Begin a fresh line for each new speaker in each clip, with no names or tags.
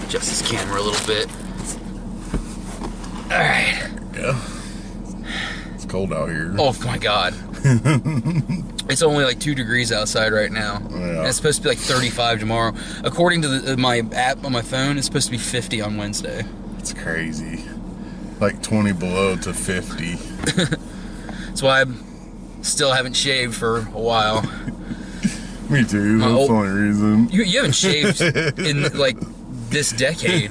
adjust this camera a little bit. Alright.
Yeah. It's cold out here.
Oh my god. It's only like 2 degrees outside right now.
Yeah.
And it's supposed to be like 35 tomorrow. According to my app on my phone, it's supposed to be 50 on Wednesday.
It's crazy. Like 20 below to 50.
That's why I still haven't shaved for a while.
Me too. That's the only reason.
You haven't shaved in like this decade.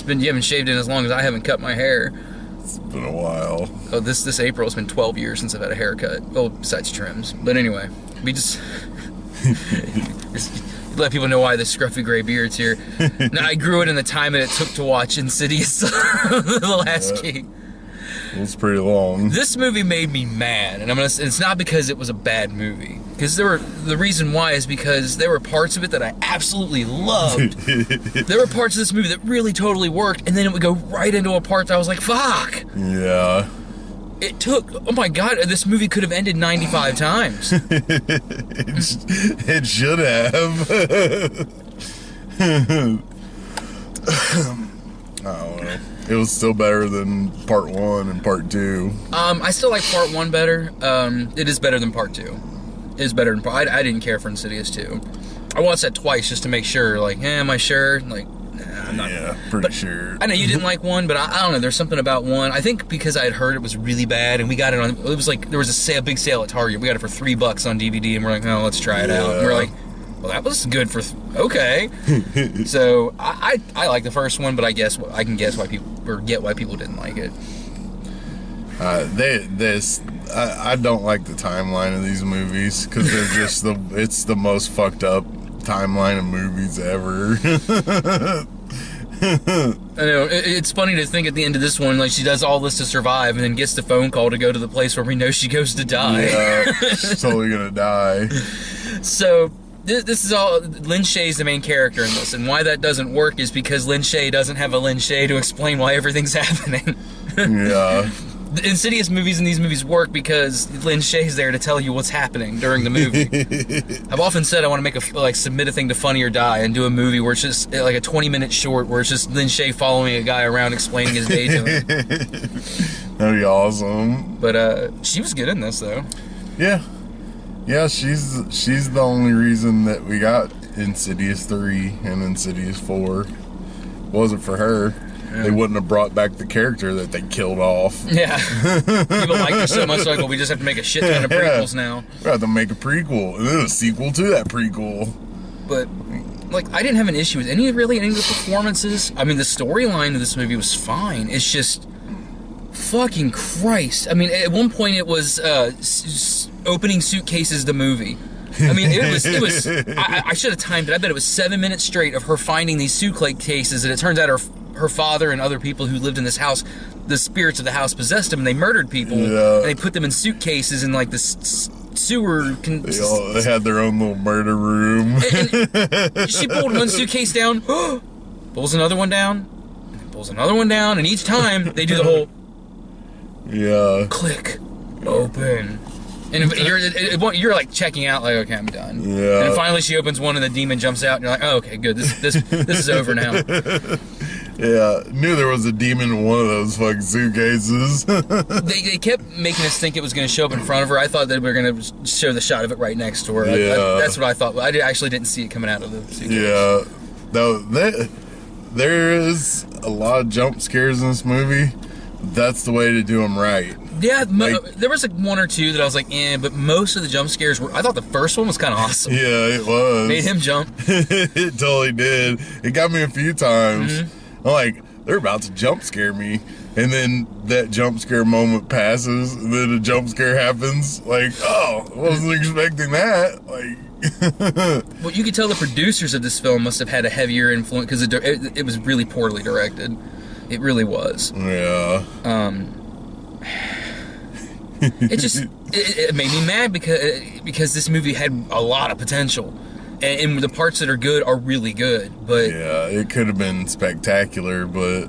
You haven't shaved in as long as I haven't cut my hair.
It's been a while.
Oh, this April it's been 12 years since I've had a haircut. Well, besides trims. But anyway, we just let people know why the scruffy gray beard's here. Now, I grew it in the time that it took to watch Insidious, the last key.
It was pretty long.
This movie made me mad, and it's not because it was a bad movie. Because the reason why is because there were parts of it that I absolutely loved. There were parts of this movie that really totally worked, and then it would go right into a part that I was like, fuck!
Yeah.
It took, oh my god, this movie could have ended 95 times.
It should have. I don't know. It was still better than part 1 and part 2.
I still like part 1 better. It is better than part 2. It is better than part... I didn't care for Insidious 2. I watched that twice just to make sure, like, am I sure? Like, nah, I'm not...
Yeah, pretty sure.
I know you didn't like 1, but I don't know, there's something about 1. I think because I had heard it was really bad, and we got it on... It was like, there was a big sale at Target. We got it for $3 on DVD, and we're like, oh, let's try it out. And we're like, well, that was good for... Okay. So, I like the first one, but I can guess why people... Or get why people didn't like it.
I don't like the timeline of these movies because they're just it's the most fucked up timeline of movies ever.
I know, it's funny to think at the end of this one, like, she does all this to survive and then gets the phone call to go to the place where we know she goes to die.
Yeah, she's totally gonna die.
So, this is all... Lin Shaye's the main character in this, and why that doesn't work is because Lin Shaye doesn't have a Lin Shaye to explain why everything's happening.
Yeah.
The Insidious movies and these movies work because Lin Shaye's there to tell you what's happening during the movie. I've often said I want to make submit a thing to Funny or Die and do a movie where it's just like a 20-minute short where it's just Lin Shaye following a guy around explaining his day to him.
That'd be awesome.
But she was good in this though.
Yeah. Yeah, she's the only reason that we got Insidious 3 and Insidious 4. Wasn't for her. They wouldn't have brought back the character that they killed off.
Yeah. People like her so much, like, well, we just have to make a shit ton of prequels now.
We have to make a prequel, and then a sequel to that prequel.
But, like, I didn't have an issue with any of the performances. I mean, the storyline of this movie was fine. It's just... Fucking Christ. I mean, at one point it was opening suitcases the movie. I mean, it was I should have timed it. I bet it was 7 minutes straight of her finding these suitcases, and it turns out her father and other people who lived in this house, the spirits of the house possessed them, and they murdered people, and they put them in suitcases in, like, the sewer...
They had their own little murder room.
And she pulled one suitcase down, pulls another one down, pulls another one down, and each time they do the whole...
Yeah.
Click. Open. And you're like checking out, like, okay, I'm done.
Yeah.
And then finally she opens one and the demon jumps out and you're like, oh, okay, good. This is over now.
Yeah. Knew there was a demon in one of those fucking suitcases.
They kept making us think it was going to show up in front of her. I thought that we were going to show the shot of it right next to her.
Yeah.
That's what I thought. I actually didn't see it coming out of the suitcase.
Yeah. No, there is a lot of jump scares in this movie. That's the way to do them right.
Yeah, there was like 1 or 2 that I was like, but most of the jump scares were... I thought the first one was kind of awesome.
Yeah, it was.
Made him jump.
It totally did. It got me a few times. Mm-hmm. I'm like, they're about to jump scare me. And then that jump scare moment passes, and then a jump scare happens. Like, oh, I wasn't expecting that. Like...
Well, you could tell the producers of this film must have had a heavier influence, because it was really poorly directed. It really was.
Yeah.
It made me mad because this movie had a lot of potential, and the parts that are good are really good. But
yeah, it could have been spectacular, but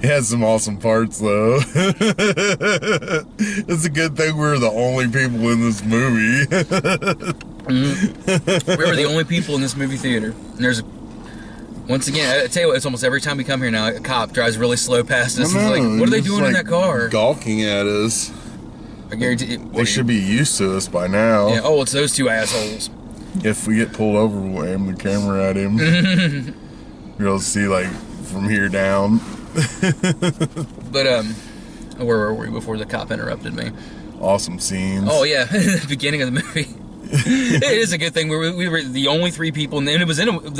it has some awesome parts though. It's a good thing we're the only people in this movie.
We were the only people in this movie theater. And there's, once again, I tell you what, it's almost every time we come here now, a cop drives really slow past us. He's like, what are they doing in that car?
Gawking at us.
I guarantee it.
They should be used to us by now.
Yeah, oh, it's those two assholes.
If we get pulled over, we'll aim the camera at him. You'll able to see, like, from here down.
But, where were we before the cop interrupted me?
Awesome scenes.
Oh, yeah, the beginning of the movie. It is a good thing. We were the only three people, and it was in of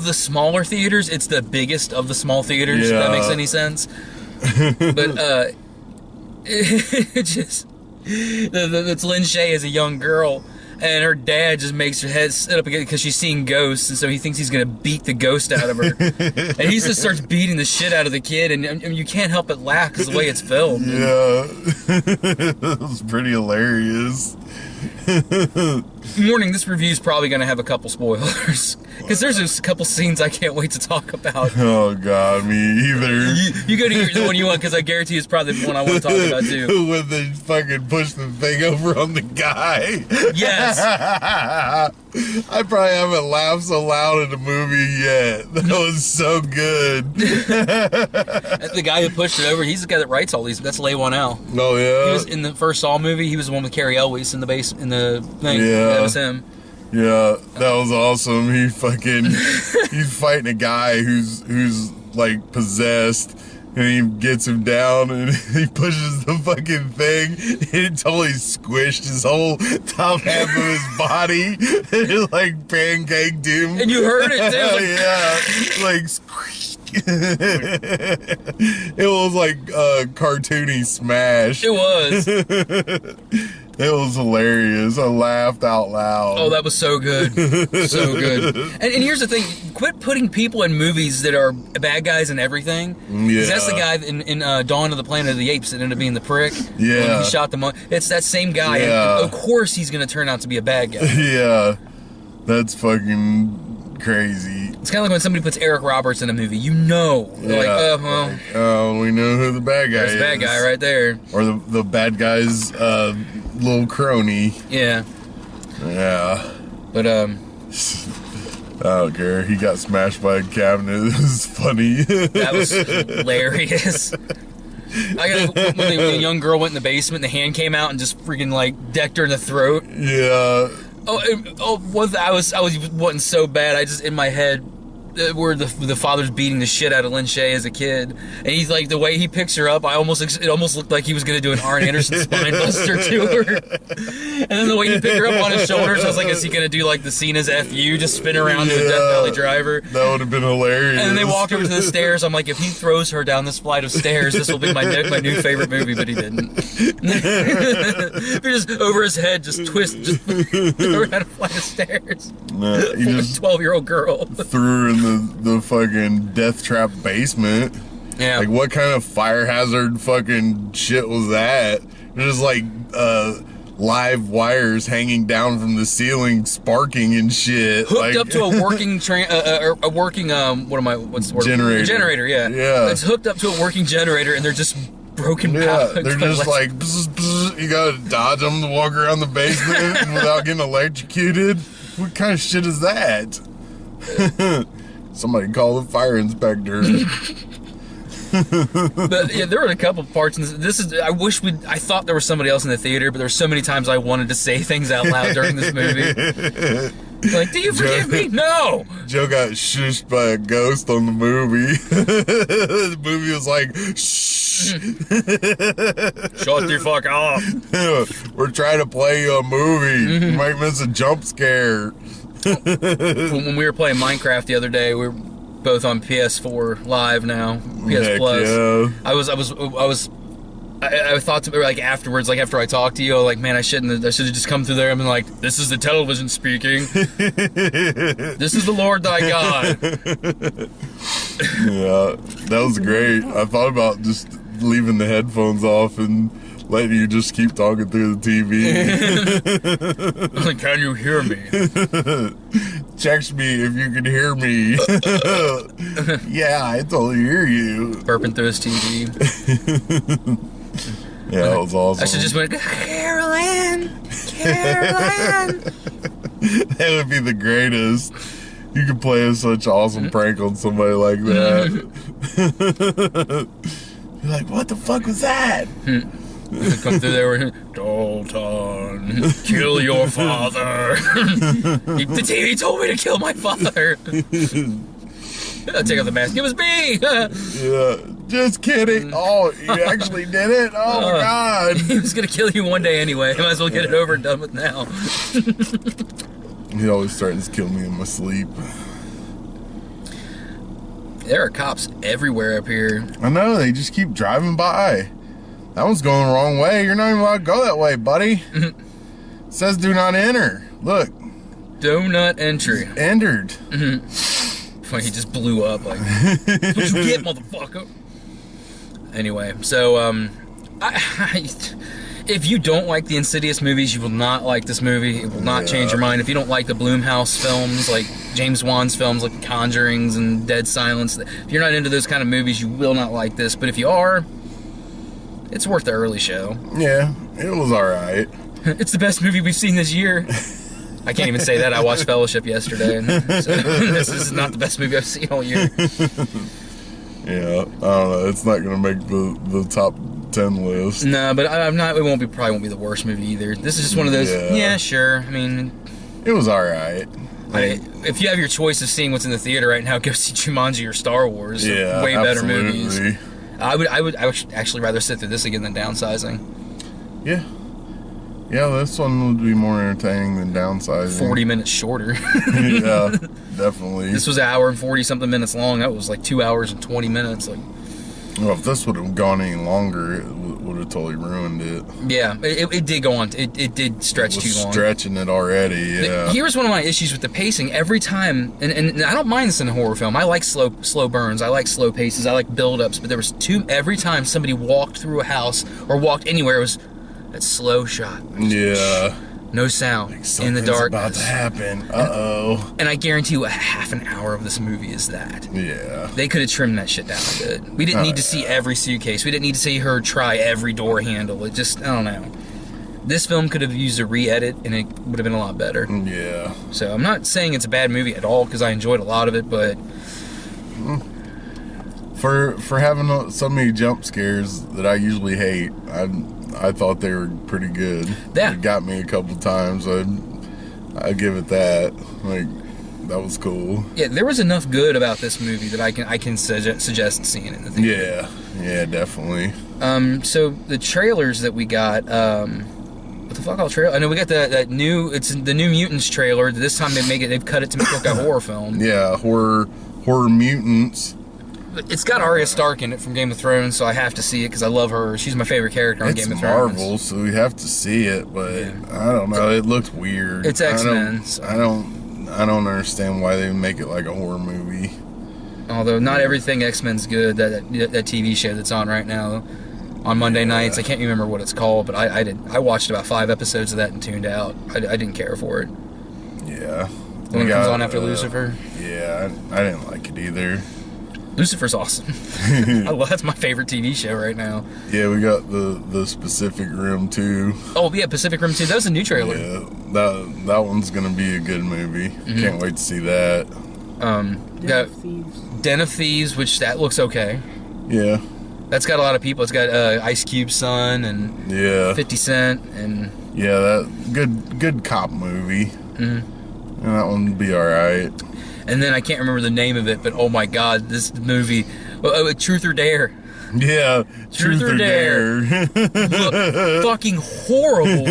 the smaller theaters, it's the biggest of the small theaters, if that makes any sense. But, it just, it's Lynn Shay as a young girl, and her dad just makes her head sit up again because she's seeing ghosts, and so he thinks he's going to beat the ghost out of her. And he just starts beating the shit out of the kid, and you can't help but laugh because the way it's filmed.
Yeah. It was pretty hilarious.
Warning, this review is probably going to have a couple spoilers. Because there's just a couple scenes I can't wait to talk about.
Oh, God, me either.
You go to the one you want, because I guarantee it's probably the one I want to talk about, too.
When they fucking push the thing over on the guy.
Yes.
I probably haven't laughed so loud in a movie yet. That was so good.
The guy who pushed it over, he's the guy that writes all these. That's Lay One L.
Oh, yeah?
He was in the first Saw movie. He was the one with Carrie Elwes in the base, in the thing.
Yeah.
That was him.
Yeah, that was awesome. He's fighting a guy who's like possessed, and he gets him down, and he pushes the fucking thing, and it totally squished his whole top half of his body, and it like pancaked him.
And you heard it too.
Yeah, like squish. It was like a cartoony smash.
It was.
It was hilarious. I laughed out loud.
Oh, that was so good. So good. And here's the thing. Quit putting people in movies that are bad guys and everything. Yeah. 'Cause that's the guy in Dawn of the Planet of the Apes that ended up being the prick.
Yeah.
He shot them. It's that same guy.
Yeah.
And of course he's going to turn out to be a bad guy.
Yeah. That's fucking crazy.
It's kind of like when somebody puts Eric Roberts in a movie. You know. They're like, oh, well.
Oh, we know who the bad guy is.
There's the bad guy right there.
Or the bad guy's little crony.
Yeah.
Yeah.
But,
I don't care. He got smashed by a cabinet. It was funny.
That was hilarious. When the young girl went in the basement, and the hand came out and just freaking like decked her in the throat.
Yeah.
I was wanting so bad. I just in my head where the father's beating the shit out of Lynn Shay as a kid, and he's like the way he picks her up. It almost looked like he was gonna do an Arn Anderson spine buster to her. And then the way he picked her up on his shoulders, I was like, is he gonna do like the Cena's FU, just spin around to a Death Valley Driver?
That would have been hilarious.
And then they walked over to the stairs. I'm like, if he throws her down this flight of stairs, this will be my new favorite movie. But he didn't. He just over his head, just twist, just throw her down a flight of stairs.
No, he just
12-year-old girl
threw her in the fucking death trap basement.
Yeah.
Like, what kind of fire hazard fucking shit was that? There's like live wires hanging down from the ceiling, sparking and shit.
Hooked up to a working what's the word?
Generator.
A generator, yeah.
Yeah.
It's hooked up to a working generator, and they're just broken power.
They're just like, bzz, bzz. You gotta dodge them to walk around the basement without getting electrocuted. What kind of shit is that? Somebody call the fire inspector.
But yeah, there were a couple parts in this. I thought there was somebody else in the theater, but there were so many times I wanted to say things out loud during this movie. Like, do you forgive me? No!
Joe got shushed by a ghost on the movie. The movie was like, shh.
Shut the fuck up.
We're trying to play you a movie. You might miss a jump scare.
When we were playing Minecraft the other day, we were both on PS4 Live now, PS
Heck
Plus.
Yeah.
I thought like afterwards, like after I talked to you, like, man, I should have just come through there and been like, this is the television speaking. This is the Lord thy God.
Yeah, that was great. I thought about just leaving the headphones off and letting you just keep talking through the TV.
Like, can you hear me?
Text me if you can hear me. Yeah, I totally hear you.
Burping through his TV.
Yeah, that was awesome.
I should just went, Carolyn!
That would be the greatest. You could play such awesome prank on somebody like that. You're like, what the fuck was that?
Come through there with Dalton, kill your father. The TV told me to kill my father. Take off the mask. It was me.
Yeah, just kidding. Oh, you actually did it? Oh my god.
He was gonna kill you one day anyway. Might as well get it over and done with now.
He always threatens to kill me in my sleep.
There are cops everywhere up here.
I know, they just keep driving by. That one's going the wrong way. You're not even allowed to go that way, buddy. It says do not enter. Look.
Do not entry.
Entered.
He just blew up like, what you get, motherfucker? Anyway, so, if you don't like the Insidious movies, you will not like this movie. It will not change your mind. If you don't like the Blumhouse films, like James Wan's films, like Conjurings and Dead Silence, if you're not into those kind of movies, you will not like this. But if you are, it's worth the early show.
Yeah, it was alright.
It's the best movie we've seen this year. I can't even say that. I watched Fellowship yesterday, and so, this is not the best movie I've seen all year.
Yeah, I don't know. It's not going to make the top 10 list.
No, but I'm not. It probably won't be the worst movie either. This is just one of those. Yeah, sure. I mean,
it was all right.
If you have your choice of seeing what's in the theater right now, go see Jumanji or Star Wars.
Yeah,
way better
absolutely.
movies. I would actually rather sit through this again than Downsizing.
Yeah. Yeah, this one would be more entertaining than Downsizing.
40 minutes shorter.
Yeah, definitely.
This was an hour and 40-something minutes long. That was like 2 hours and 20 minutes. Like,
well, if this would have gone any longer, it would have totally ruined it.
Yeah, it did go on. It did stretch too long.
Stretching it already, yeah.
Here's one of my issues with the pacing. Every time, and I don't mind this in a horror film. I like slow burns. I like slow paces. I like build-ups. But there was every time somebody walked through a house or walked anywhere, it was that slow shot.
Yeah.
No sound
like
in the darkness.
About to happen. Uh-oh.
And I guarantee you a half an hour of this movie is that.
Yeah.
They could have trimmed that shit down a bit. We didn't need to see every suitcase. We didn't need to see her try every door handle. It just, I don't know. This film could have used a re-edit, and it would have been a lot better.
Yeah.
So I'm not saying it's a bad movie at all, because I enjoyed a lot of it, but...
For having so many jump scares that I usually hate, I thought they were pretty good.
Yeah.
It got me a couple times. I'd give it that. Like, that was cool.
Yeah, there was enough good about this movie that I can suggest seeing it in the theater.
Yeah, definitely.
So the trailers that we got, what the fuck all trailer? I know we got that new, it's the new Mutants trailer. This time they've cut it to make it look like a horror film.
Yeah, horror mutants.
It's got Arya Stark in it from Game of Thrones, so I have to see it because I love her. She's my favorite character on Game of Thrones.
It's Marvel, so we have to see it, but I don't know. It looks weird.
It's X-Men.
I don't understand why they make it like a horror movie.
Although not everything X-Men's good. That TV show that's on right now on Monday nights. I can't remember what it's called, but I watched about 5 episodes of that and tuned out. I didn't care for it.
Yeah.
The one that comes on after Lucifer.
Yeah, I didn't like it either.
Lucifer's awesome. That's my favorite TV show right now.
Yeah, we got the Pacific Rim 2.
Oh yeah, Pacific Rim 2. That was a new trailer.
Yeah, that one's gonna be a good movie. Can't wait to see that.
Got Den of Thieves, which that looks okay.
Yeah.
That's got a lot of people. It's got Ice Cube's son and 50 Cent and
that good cop movie. And that one will be all right.
And then I can't remember the name of it, but oh my god, this movie, Truth or Dare.
Yeah, Truth or Dare.
Look, fucking horrible.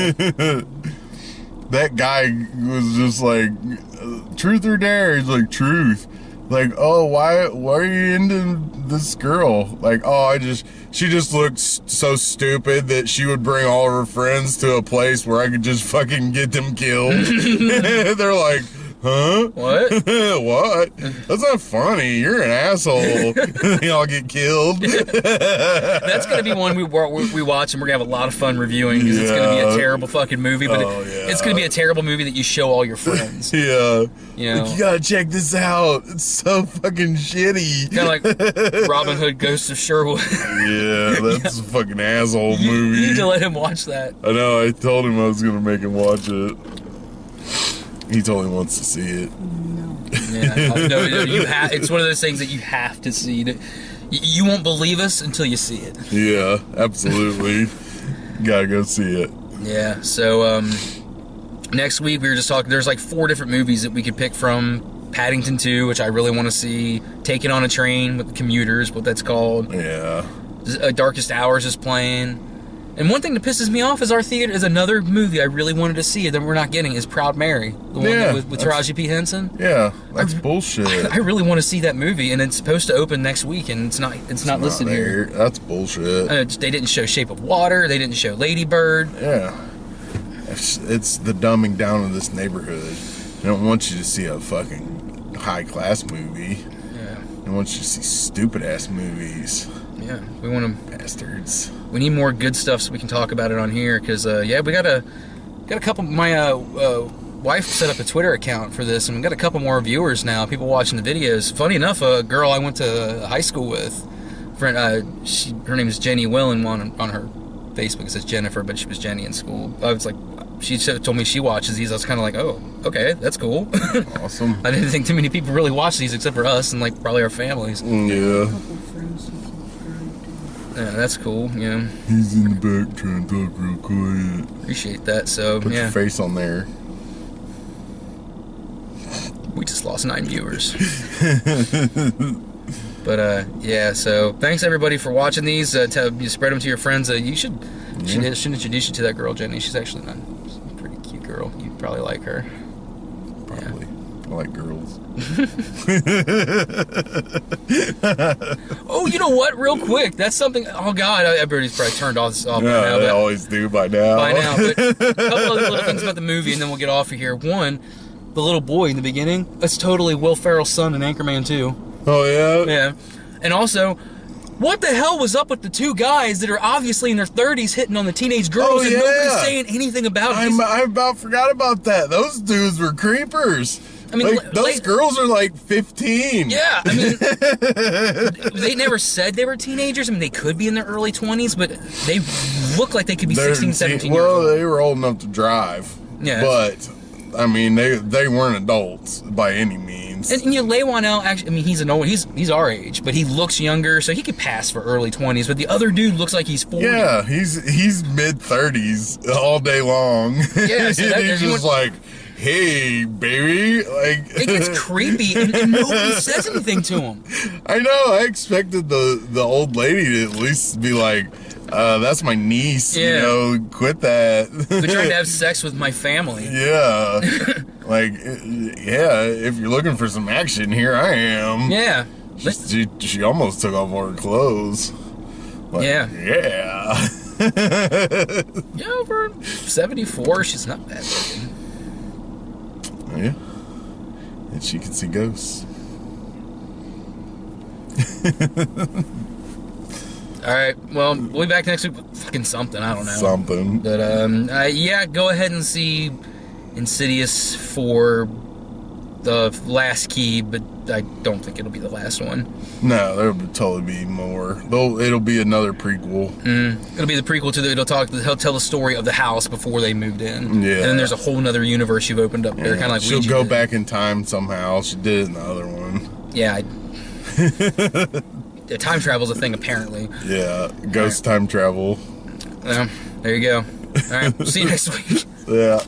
That guy was just like, Truth or Dare? He's like, truth. Like, oh, why are you into this girl? Like, oh, she just looks so stupid that she would bring all of her friends to a place where I could just fucking get them killed. They're like, huh?
What?
What? That's not funny. You're an asshole. They all get killed.
That's going to be one we watch, and we're going to have a lot of fun reviewing, because it's going to be a terrible fucking movie, but it's going to be a terrible movie that you show all your friends.
Yeah.
You know?
Like, you gotta check this out. It's so fucking shitty.
Kind of like Robin Hood Ghost of Sherwood.
Yeah, that's a fucking asshole movie.
You need to let him watch that.
I know, I told him I was gonna make him watch it. He totally wants to see it.
No.
Yeah, no, you have. It's one of those things that you have to see. You won't believe us until you see it.
Yeah, absolutely. Gotta go see it.
Yeah. So next week we were just talking. There's like 4 different movies that we could pick from. Paddington 2, which I really want to see. Taken on a Train with the Commuters, what that's called.
Yeah.
Darkest Hours is playing. And one thing that pisses me off is our theater is another movie I really wanted to see that we're not getting is Proud Mary, the one with Taraji P. Henson.
Yeah, that's bullshit.
I really want to see that movie, and it's supposed to open next week, and it's not listed here.
That's bullshit.
They didn't show Shape of Water. They didn't show Lady Bird.
Yeah, it's the dumbing down of this neighborhood. They don't want you to see a fucking high class movie.
Yeah,
they want you to see stupid ass movies.
Yeah, we want them
bastards.
We need more good stuff so we can talk about it on here. Because yeah, we got a couple. My wife set up a Twitter account for this, and we got a couple more viewers now. People watching the videos. Funny enough, a girl I went to high school with, friend, her name is Jenny Willen. On her Facebook it says Jennifer, but she was Jenny in school. I was like, she told me she watches these. I was kind of like, oh, okay, that's cool.
Awesome.
I didn't think too many people really watch these except for us and like probably our families.
Yeah.
Yeah, that's cool. Yeah.
He's in the back trying to talk real quiet.
Appreciate that. So
Put your face on there.
We just lost 9 viewers. But yeah. So thanks everybody for watching these. You spread them to your friends. You should. Should introduce you to that girl, Jenny. She's actually a pretty cute girl. You'd probably like her.
Probably. Yeah. I like girls.
Oh, you know what? Real quick, that's something. Oh God, everybody's probably turned off this off
by now. They always do by now.
By now, but a couple other little things about the movie, and then we'll get off of here. One, the little boy in the beginning. That's totally Will Ferrell's son in Anchorman 2.
Oh yeah.
Yeah, and also. What the hell was up with the 2 guys that are obviously in their 30s hitting on the teenage girls and nobody's saying anything about it?
I about forgot about that. Those dudes were creepers. I mean, like, those girls are like 15.
Yeah, I mean, they never said they were teenagers. I mean, they could be in their early 20s, but they look like they could be 16, 17 years old.
Well, they were old enough to drive.
Yeah.
But, I mean, they weren't adults by any means.
And Leywon, actually, I mean, he's our age, but he looks younger, so he could pass for early 20s. But the other dude looks like he's 40.
Yeah, he's mid 30s all day long.
Yeah, so
he's just like, hey, baby, like
it gets creepy, and nobody says anything to him.
I know. I expected the old lady to at least be like, that's my niece. Yeah. You know, quit that.
They're trying to have sex with my family.
Yeah. Like, yeah, if you're looking for some action, here I am.
Yeah.
She almost took off all her clothes. Like,
yeah.
Yeah.
Yeah, over 74, she's not bad looking.
Yeah. And she can see ghosts.
Alright, well, we'll be back next week with fucking something, I don't know.
Something.
But, yeah, go ahead and see Insidious for the last key, but I don't think it'll be the last one.
No, there'll totally be more. It'll be another prequel.
It'll be the prequel to it'll tell the story of the house before they moved in.
Yeah.
And then there's a whole nother universe you've opened up there, kind of like
she'll go back in time somehow. She did it in the other one.
Yeah. Time travel's a thing, apparently.
Yeah, ghost time travel.
Well, there you go. All right, we'll see you next week.
Yeah.